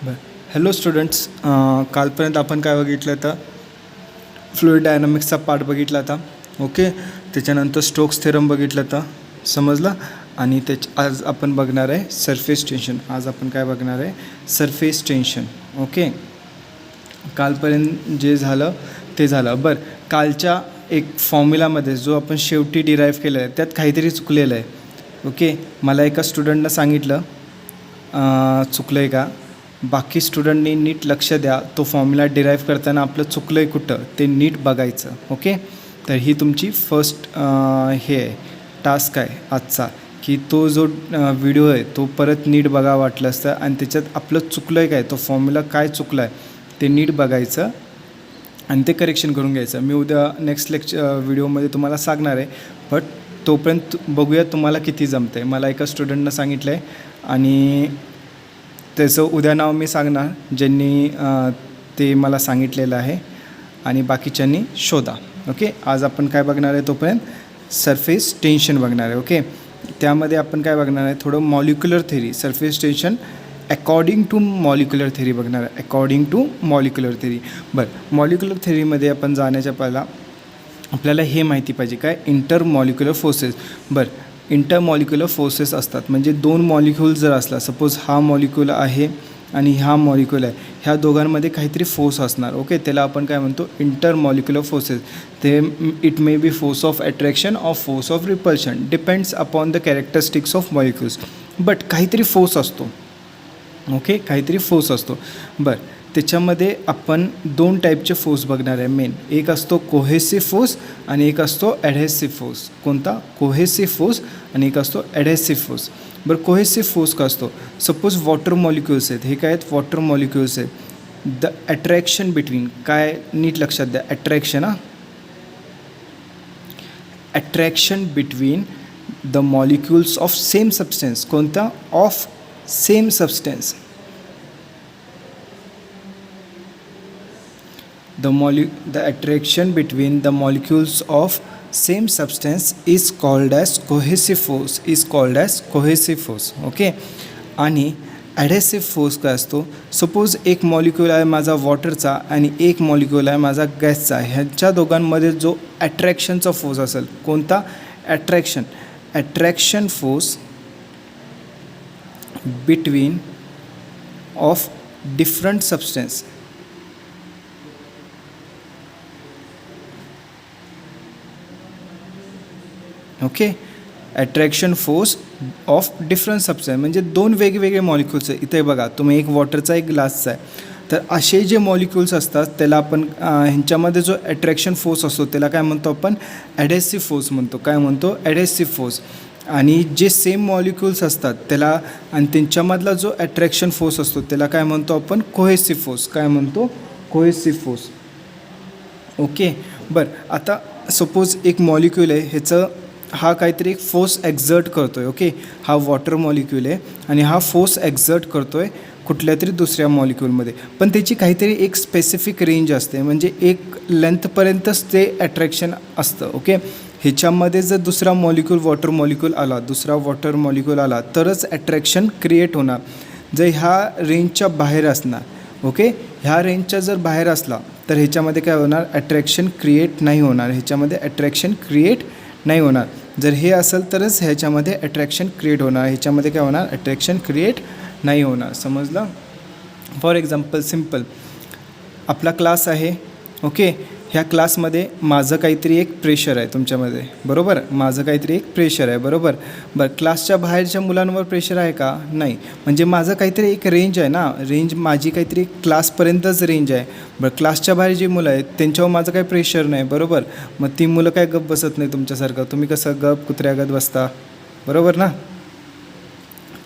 बरं. Hello students, कालपर्यंत आपण काय बघितलं तर फ्लुइड डायनामिक्सचा पार्ट बघितला होता. ओके, त्याच्यानंतर स्टोक्स थेरम बघितलं तर समजलं. आणि आज आपण बघणार आहे सरफेस टेन्शन. आज आपण काय बघणार आहे? Surface tension. ओके, कालपर्यंत जे झालं ते झालं. बरं, कालच्या एक फॉर्म्युलामध्ये जो आपण शेवटी डिराईव्ह केलं आहे त्यात काहीतरी चुकलेलं आहे. ओके, मला एका स्टुडंटनं सांगितलं चुकलं आहे का. बाकी स्टुडंटनी नीट लक्ष द्या, तो फॉर्म्युला डिराईव्ह करताना आपलं चुकलं आहे कुठं ते नीट बघायचं. ओके, तर ही तुमची फर्स्ट हे आहे टास्क आहे आजचा, की तो जो व्हिडिओ आहे तो परत नीट बघा वाटलं असतं आणि त्याच्यात आपलं चुकलं आहे काय, तो फॉर्म्युला काय चुकलं आहे ते नीट बघायचं आणि ते करेक्शन करून घ्यायचं. मी उद्या नेक्स्ट व्हिडिओमध्ये तुम्हाला सांगणार आहे, बट तोपर्यंत बघूया तुम्हाला किती जमतं आहे. मला एका स्टुडंटनं सांगितलं आहे आणि त्याचं उद्या नाव मी सांगणार ज्यांनी ते मला सांगितलेलं आहे आणि बाकीच्यांनी शोधा. ओके, आज आपण काय बघणार आहे तोपर्यंत सरफेस टेन्शन बघणार आहे. ओके, त्यामध्ये आपण काय बघणार आहे, थोडं molecular theory, surface tension according to molecular theory बघणार आहे. According to molecular theory. बरं, मॉलिक्युलर थेरीमध्ये आपण जाण्याच्या पहिला आपल्याला हे माहिती पाहिजे काय, इंटरमॉलिक्युलर फोर्सेस. बरं, इंटरमॉलिक्युलर फोर्सेस असतात म्हणजे दोन मॉलिक्यूल जर असला, सपोज हा मॉलिक्यूल आहे आणि हा मॉलिक्यूल आहे, ह्या दोघांमध्ये काहीतरी फोर्स असणार. ओके, त्याला आपण काय म्हणतो, इंटरमॉलिक्युलर फोर्सेस. ते it may be force of attraction or force of repulsion, depends upon the characteristics of molecules. But काहीतरी फोर्स असतो. ओके, काहीतरी फोर्स असतो. बरं, त्याच्यामध्ये आपण दोन टाईपचे फोर्स बघणार आहे मेन. एक असतो कोहेसिव्ह फोर्स आणि एक असतो ॲडहेसिव्ह फोर्स. कोणता? कोहेसिव्ह फोर्स आणि एक असतो ॲडहेसिव्ह फोर्स. बरं, कोहेसिव्ह फोर्स का असतो? सपोज वॉटर मॉलिक्युल्स आहेत, हे काय आहेत? वॉटर मॉलिक्युल्स आहेत. द अट्रॅक्शन बिटवीन, काय नीट लक्षात द्या, attraction attraction between the molecules of same substance. कोणता? Of same substance. The attraction between the molecules of same substance is called as cohesive force. Okay, आणि ॲडहेसिव्ह फोर्स काय असतो? Suppose एक मॉलिक्यूल आहे माझा वॉटरचा आणि एक मॉलिक्यूल आहे माझा गॅसचा. ह्यांच्या दोघांमध्ये जो अट्रॅक्शनचा फोर्स असेल, कोणता? Attraction force between of different substance. Okay, attraction force of different substance म्हणजे दोन वेगवेगळे मॉलिक्युल्स आहे. इथे बघा तुम्ही, एक वॉटरचा एक ग्लासचा आहे. तर असे जे मॉलिक्युल्स असतात त्याला आपण ह्यांच्यामध्ये जो अट्रॅक्शन फोर्स असतो त्याला काय म्हणतो आपण? ॲडहेसिव्ह फोर्स म्हणतो. काय म्हणतो? ॲडहेसिव्ह फोर्स. आणि जे सेम मॉलिक्युल्स असतात त्याला आणि त्यांच्यामधला जो अट्रॅक्शन फोर्स असतो त्याला काय म्हणतो आपण? Cohesive force. काय म्हणतो? Cohesive force. ओके, बरं, आता सपोज एक मॉलिक्यूल आहे, ह्याचं हा काहीतरी एक फोर्स एक्झर्ट करतो आहे. ओके, हा वॉटर मॉलिक्यूल आहे आणि हा फोर्स एक्झर्ट करतो आहे कुठल्या तरी दुसऱ्या मॉलिक्यूलमध्ये, पण त्याची काहीतरी एक स्पेसिफिक रेंज असते, म्हणजे एक लेंथपर्यंतच ते अट्रॅक्शन असतं. ओके, ह्याच्यामध्ये जर दुसरा वॉटर मॉलिक्यूल आला तरच अट्रॅक्शन क्रिएट होणार. जर ह्या रेंजच्या बाहेर असणार, ओके, ह्या रेंजच्या जर बाहेर असला तर ह्याच्यामध्ये काय होणार? अट्रॅक्शन क्रिएट नाही होणार. जर हे असेल तरच ह्याच्यामध्ये अट्रॅक्शन क्रिएट होणार. ह्याच्यामध्ये काय होणार? अट्रॅक्शन क्रिएट नाही होणार. समजलं? फॉर एक्झाम्पल, सिम्पल, आपला क्लास आहे. ओके, ह्या क्लासमध्ये माझं काहीतरी एक प्रेशर आहे तुमच्यामध्ये, बरोबर? माझं काहीतरी एक प्रेशर आहे, बरोबर? बरं, क्लासच्या बाहेरच्या मुलांवर प्रेशर आहे का? नाही. म्हणजे माझं काहीतरी एक रेंज आहे ना, रेंज माझी काहीतरी क्लासपर्यंतच रेंज आहे. बरं, क्लासच्या बाहेर जी मुलं आहेत त्यांच्यावर माझं काही प्रेशर नाही, बरोबर? मग ती मुलं काय गप बसत नाही तुमच्यासारखं. तुम्ही कसं गप कुत्र्यागत बसता, बरोबर ना?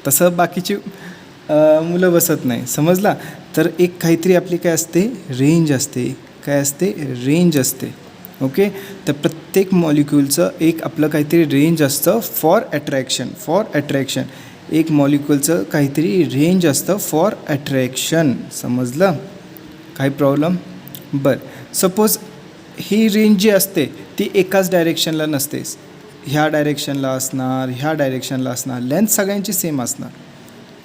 तसं बाकीची मुलं बसत नाही. समजला? तर एक काहीतरी आपली काय असते? रेंज असते. काय असते? रेंज असते. ओके, तर प्रत्येक मॉलिक्यूलचं एक आपलं काहीतरी रेंज असतं फॉर अट्रॅक्शन. एक मॉलिक्यूलचं काहीतरी रेंज असतं फॉर अट्रॅक्शन. समजलं? काही प्रॉब्लेम? बरं, सपोज ही रेंज जी असते ती एकाच डायरेक्शनला नसते, ह्या डायरेक्शनला असणार, लेंथ सगळ्यांची सेम असणार.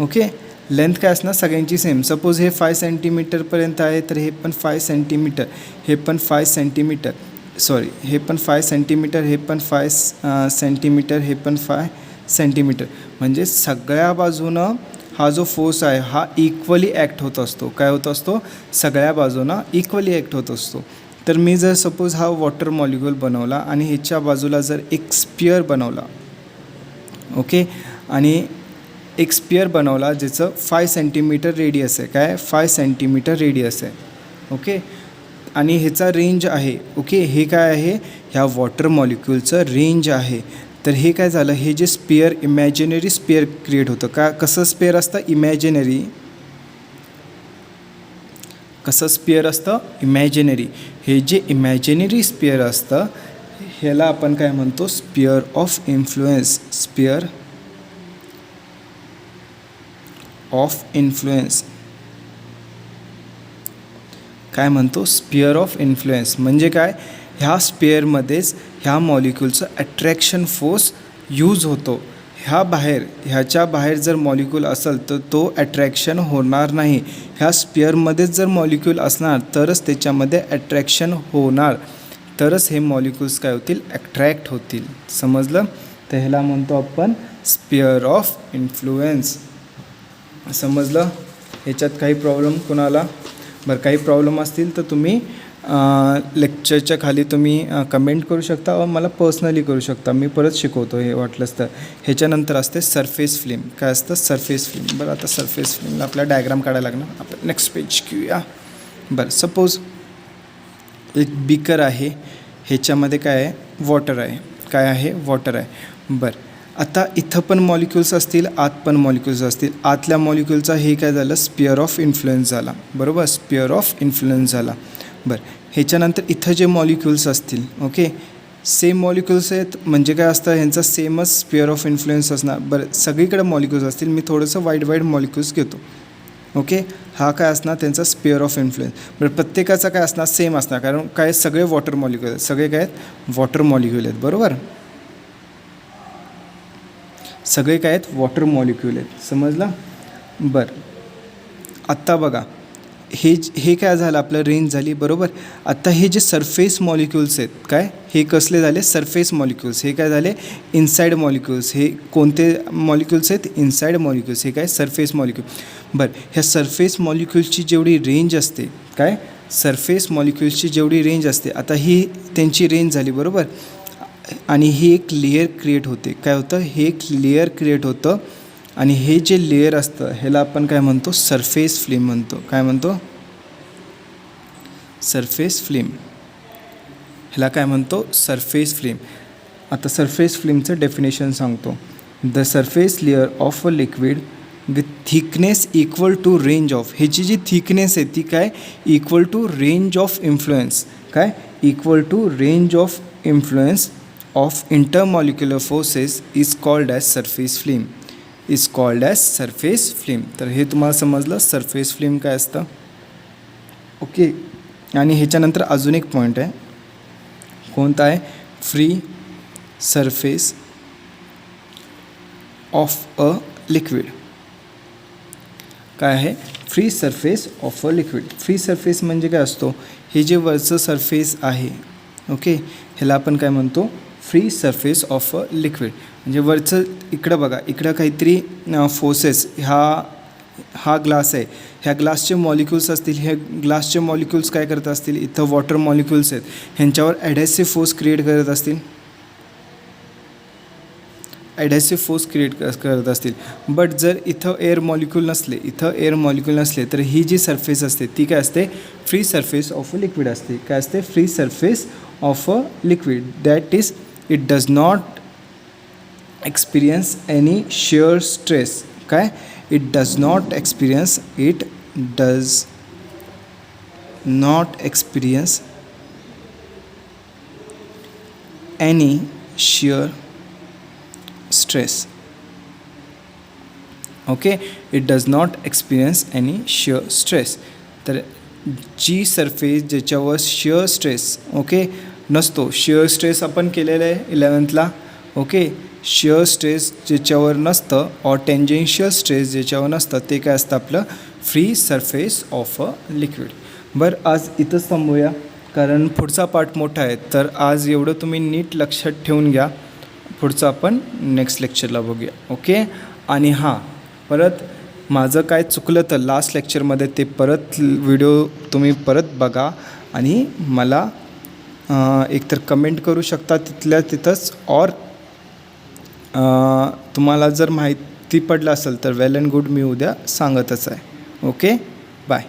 ओके, लेंथ काय असणार सगळ्यांची सेम. सपोज हे 5 सेंटीमीटरपर्यंत आहे तर हे पण 5 सेंटीमीटर, हे पण 5 सेंटीमीटर, सॉरी हे पण 5 सेंटीमीटर, हे पण 5 सेंटीमीटर, हे पण 5 सेंटीमीटर. म्हणजे सगळ्या बाजूनं हा जो फोर्स आहे हा इक्वली ॲक्ट होत असतो. काय होत असतो? सगळ्या बाजूनं इक्वली ॲक्ट होत असतो. तर मी जर सपोज हा वॉटर मॉलिक्यूल बनवला आणि ह्याच्या बाजूला जर एक स्पियर बनवला, ओके, आणि एक स्पियर बनवला ज्याचं 5 सेंटीमीटर रेडियस आहे. काय? 5 सेंटीमीटर रेडियस आहे. ओके, आणि ह्याचा रेंज आहे. ओके, हे काय आहे? ह्या वॉटर मॉलिक्यूलचं रेंज आहे. तर हे काय झालं? हे जे स्पियर इमॅजिनरी स्पियर क्रिएट होतं. का कसं स्पियर असतं? इमॅजिनरी. कसं स्पियर असतं? इमॅजिनरी. हे जे इमॅजिनरी स्पियर असतं ह्याला आपण काय म्हणतो? Sphere of influence. Sphere of influence काय म्हणतो? Sphere of influence. म्हणजे काय? ह्या स्पियरमध्येच ह्या मॉलिक्यूलचं अट्रॅक्शन फोर्स यूज होतो. ह्याच्या बाहेर जर मॉलिक्यूल असेल तर तो अट्रॅक्शन होणार नाही. ह्या स्पियरमध्येच जर मॉलिक्यूल असणार तरच त्याच्यामध्ये अट्रॅक्शन होणार, तरच हे मॉलिक्यूल्स काय होतील? अट्रॅक्ट होतील. समजलं? तर ह्याला म्हणतो आपण स्पियर ऑफ इन्फ्लुएन्स. समजलं? ह्याच्यात काही प्रॉब्लेम कुणाला? बरं, काही प्रॉब्लेम असतील तर तुम्ही लेक्चरच्या खाली तुम्ही कमेंट करू शकता व मला पर्सनली करू शकता. मी परत शिकवतो हे वाटलंच तर. ह्याच्यानंतर असते सरफेस फिल्म. काय असतं? Surface film. बरं, आता सरफेस फिल्मला आपला डायग्राम काढायला लागणार. आपण नेक्स्ट पेज घेऊया. बरं, सपोज एक बीकर आहे, ह्याच्यामध्ये काय आहे? वॉटर आहे. काय आहे? वॉटर आहे. बरं, आता इथं पण मॉलिक्यूल्स असतील, आत पण मॉलिक्यूल्स असतील. आतल्या मॉलिक्यूलचा हे काय झालं? स्पियर ऑफ इन्फ्लुएन्स झाला. बरोबर, स्पियर ऑफ इन्फ्लुएन्स झाला. बरं, ह्याच्यानंतर इथं जे मॉलिक्यूल्स असतील, ओके, सेम मॉलिक्यूल्स आहेत म्हणजे काय असतं? ह्यांचा सेमच स्पियर ऑफ इन्फ्लुएन्स असणार. बरं, सगळीकडे मॉलिक्यूल्स असतील. मी थोडंसं वाईड मॉलिक्यूल्स घेतो. ओके, हा काय असणार? त्यांचा स्पियर ऑफ इन्फ्लुएन्स. बरं, प्रत्येकाचा काय असणार? सेम असणार, कारण काय सगळे वॉटर मॉलिक्यूल आहेत. सगळे काय आहेत? वॉटर मॉलिक्यूल आहेत. बरोबर, सगळे काय आहेत? वॉटर मॉलिक्यूल आहेत. समजलं? बरं, आत्ता बघा हे काय झालं? आपलं रेंज झाली. बरोबर, आता हे जे सरफेस मॉलिक्यूल्स आहेत, काय हे कसले झाले? Surface molecules. हे काय झाले? Inside molecules. हे कोणते मॉलिक्यूल्स आहेत? Inside molecules. हे काय? Surface molecule. बरं, ह्या सरफेस मॉलिक्यूल्सची जेवढी रेंज असते, काय सरफेस मॉलिक्यूल्सची जेवढी रेंज असते, आता ही त्यांची रेंज झाली. बरोबर, आणि ही एक लेयर क्रिएट होते. काय होतं? हे एक लेयर क्रिएट होतं आणि हे जे लेयर असतं ह्याला आपण काय म्हणतो? सरफेस फिल्म म्हणतो. काय म्हणतो? Surface film. ह्याला काय म्हणतो? Surface film. आता सरफेस फिल्मचं डेफिनेशन सांगतो. The surface layer of a liquid with thickness equal to range of. ह्याची जी थिकनेस आहे ती काय? Equal to range of influence. काय? Equal to range of influence of intermolecular forces is called as surface film. Is called as surface film. तर हे तुम्हाला समजलं सरफेस फिल्म काय असतं. ओके, आणि ह्याच्यानंतर अजून एक पॉईंट आहे. कोणता आहे? Free surface of a liquid. काय आहे? Free surface of a liquid. Free surface म्हणजे काय असतो? हे जे वरचं सरफेस आहे, ओके, ह्याला आपण काय म्हणतो? Free surface of a liquid. म्हणजे वरचं इकडं बघा, इकडं काहीतरी फोर्सेस, हा ग्लास आहे, ह्या ग्लासचे मॉलिक्यूल्स असतील. हे ग्लासचे मॉलिक्यूल्स काय करत असतील? इथं वॉटर मॉलिक्यूल्स आहेत, ह्यांच्यावर ॲडहेसिव्ह फोर्स क्रिएट करत असतील. ॲडहेसिव्ह फोर्स क्रिएट करत असतील. बट जर इथं एअर मॉलिक्यूल नसले, तर ही जी सरफेस असते ती काय असते? Free surface of a liquid असते. काय असते? Free surface of a liquid. That is it does not experience any shear stress. काय? It does not experience any shear stress. Okay, it does not experience any shear stress. तर जी surface ज्याच्यावर shear stress, okay, नसतो. Shear stress आपण केलेलं आहे 11th ला. Okay, shear stress ज्याच्यावर नसतं ऑर टेंजेन्शियल स्ट्रेस ज्याच्यावर नसतं ते काय असतं आपलं free surface of a liquid. बरं आज इथंच थांबूया कारण पुढचा पार्ट मोठा आहे. तर आज एवढं तुम्ही नीट लक्षात ठेवून घ्या. पुढचं आपण नेक्स्ट लेक्चरला बघूया. ओके. आणि हां परत माझं काय चुकलं तर लास्ट लेक्चरमध्ये ते परत व्हिडिओ तुम्ही परत बघा आणि मला एकतर कमेंट करू शकता तिथल्या तिथंच ऑर तुम्हाला जर माहिती पडलं असेल तर वेल अँड गुड मी उद्या सांगतच आहे. Okay bye.